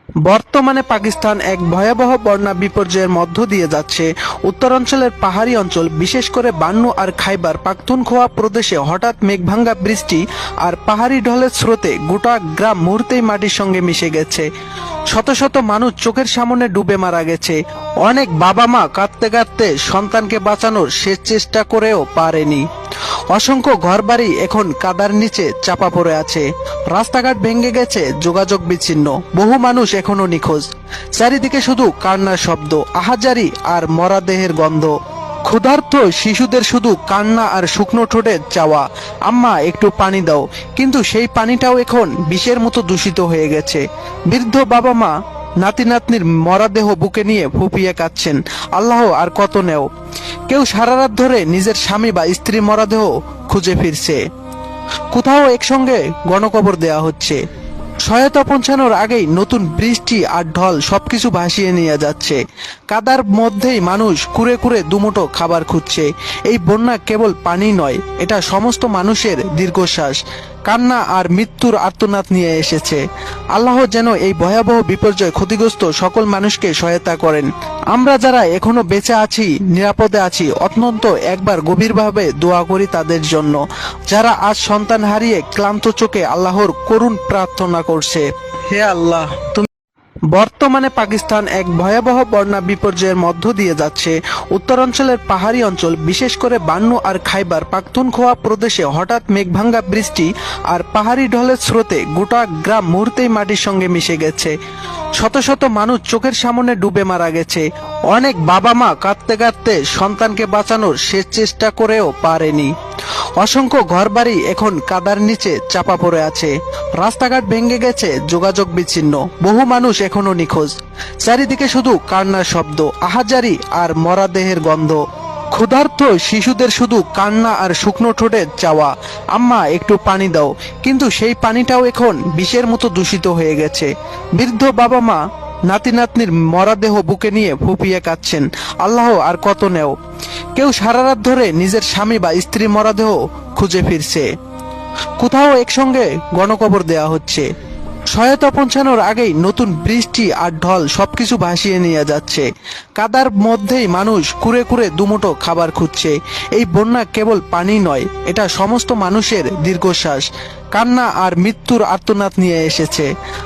বর্তমানে পাকিস্তান এক ভয়াবহ বন্যা বিপর্যয়ের মধ্য দিয়ে যাচ্ছে। উত্তরাঞ্চলের পাহাড়ি অঞ্চল, বিশেষ করে বান্নু আর খাইবার পাখতুনখোয়া প্রদেশে হঠাৎ মেঘভাঙ্গা বৃষ্টি আর পাহাড়ি ঢলের স্রোতে গোটা গ্রাম মুহূর্তেই মাটির সঙ্গে মিশে গেছে। শত শত মানুষ চোখের সামনে ডুবে মারা গেছে। অনেক বাবা মা কাঁদতে কাঁদতে সন্তানকে বাঁচানোর শেষ চেষ্টা করেও পারেনি। অসংখ্য ঘরবাড়ি এখন কাদার নিচে চাপা পড়ে আছে। রাস্তাঘাট ভেঙে গেছে, যোগাযোগ বিচ্ছিন্ন। বহু মানুষ এখনো নিখোঁজ। চারিদিকে শুধু কান্নার শব্দ, আহাজারি আর মরা দেহের গন্ধ। ক্ষুধার্ত শিশুদের শুধু কান্না আর শুকনো ঠোঁটের চাওয়া, আম্মা একটু পানি দাও। কিন্তু সেই পানিটাও এখন বিষের মতো দূষিত হয়ে গেছে। বৃদ্ধ বাবা মা নাতি নাতনির মরাদেহ বুকে নিয়ে ফুপিয়ে কাঁদছেন, আল্লাহ আর কত নেও। কেউ সারা রাত ধরে নিজের স্বামী বা স্ত্রী মরাদেহ খুঁজে ফিরছে। কোথাও একসঙ্গে গণকবর দেয়া হচ্ছে। সহায়তা পৌঁছানোর আগেই নতুন বৃষ্টি আর ঢল সবকিছু ভাসিয়ে নিয়ে যাচ্ছে। কাদার মধ্যেই মানুষ কুরে কুরে দুমুঠো খাবার খুঁজছে। এই বন্যা কেবল পানি নয়, এটা সমস্ত মানুষের দীর্ঘশ্বাস, কান্না আর মৃত্যুর আর্তনাদ নিয়ে এসেছে। আল্লাহ যেন এই ভয়াবহ বিপর্যয় ক্ষতিগ্রস্ত সকল মানুষকে সহায়তা করেন। আমরা যারা এখনো বেঁচে আছি, নিরাপদে আছি, অত্যন্ত একবার গভীরভাবে দোয়া করি তাদের জন্য, যারা আজ সন্তান হারিয়ে ক্লান্ত চোখে আল্লাহর করুণ প্রার্থনা করছে। হে আল্লাহ, বর্তমানে পাকিস্তান এক ভয়াবহ বন্যা বিপর্যয়ের মধ্য দিয়ে যাচ্ছে। উত্তরাঞ্চলের পাহাড়ি অঞ্চল, বিশেষ করে বান্নু আর খাইবার পাখতুনখোয়া প্রদেশে হঠাৎ মেঘভাঙ্গা বৃষ্টি আর পাহাড়ি ঢলের স্রোতে গোটা গ্রাম মুহূর্তেই মাটির সঙ্গে মিশে গেছে। শত শত মানুষ চোখের সামনে ডুবে মারা গেছে। অনেক বাবা মা কাঁদতে কাঁদতে সন্তানকে বাঁচানোর শেষ চেষ্টা করেও পারেনি। অসংখ্য ঘরবাড়ি এখন কাদার নিচে চাপা পড়ে আছে। রাস্তাঘাট ভেঙে গেছে, যোগাযোগ বিচ্ছিন্ন। বহু মানুষ এখনো নিখোঁজ। চারিদিকে শুধু কান্নার শব্দ, আহাজারি আর মরা দেহের গন্ধ। ক্ষুধার্ত শিশুদের শুধু কান্না আর শুকনো ঠোঁটের চাওয়া, আম্মা একটু পানি দাও। কিন্তু সেই পানিটাও এখন বিষের মতো দূষিত হয়ে গেছে। বৃদ্ধ বাবা মা নাতি নাতনির মরাদেহ বুকে নিয়ে ফুপিয়ে কাঁদছেন, আল্লাহ আর কত নেও। কেউ সারা রাত ধরে নিজের স্বামী বা স্ত্রী মরাদেহ খুঁজে ফিরছে। কোথাও একসঙ্গে গণকবর দেয়া হচ্ছে। সহায়তা পৌঁছানোর আগেই নতুন বৃষ্টি আর ঢল সবকিছু ভাসিয়ে নিয়ে যাচ্ছে। কাদার মধ্যেই মানুষ কুরে কুরে দুমুঠো খাবার খুঁজছে। এই বন্যা কেবল পানি নয়, এটা সমস্ত মানুষের দীর্ঘশ্বাস, কান্না আর মৃত্যুর আর্তনাদ নিয়ে এসেছে।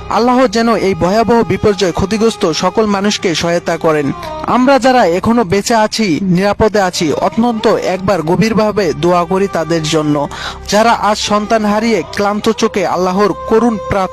আল্লাহ যেন এই ভয়াবহ বিপর্যয় ক্ষতিগ্রস্ত সকল মানুষকে সহায়তা করেন। আমরা যারা এখনো বেঁচে আছি, নিরাপদে আছি, অত্যন্ত একবার গভীরভাবে দোয়া করি তাদের জন্য, যারা আজ সন্তান হারিয়ে ক্লান্ত চোখে আল্লাহর করুণ প্রার্থনা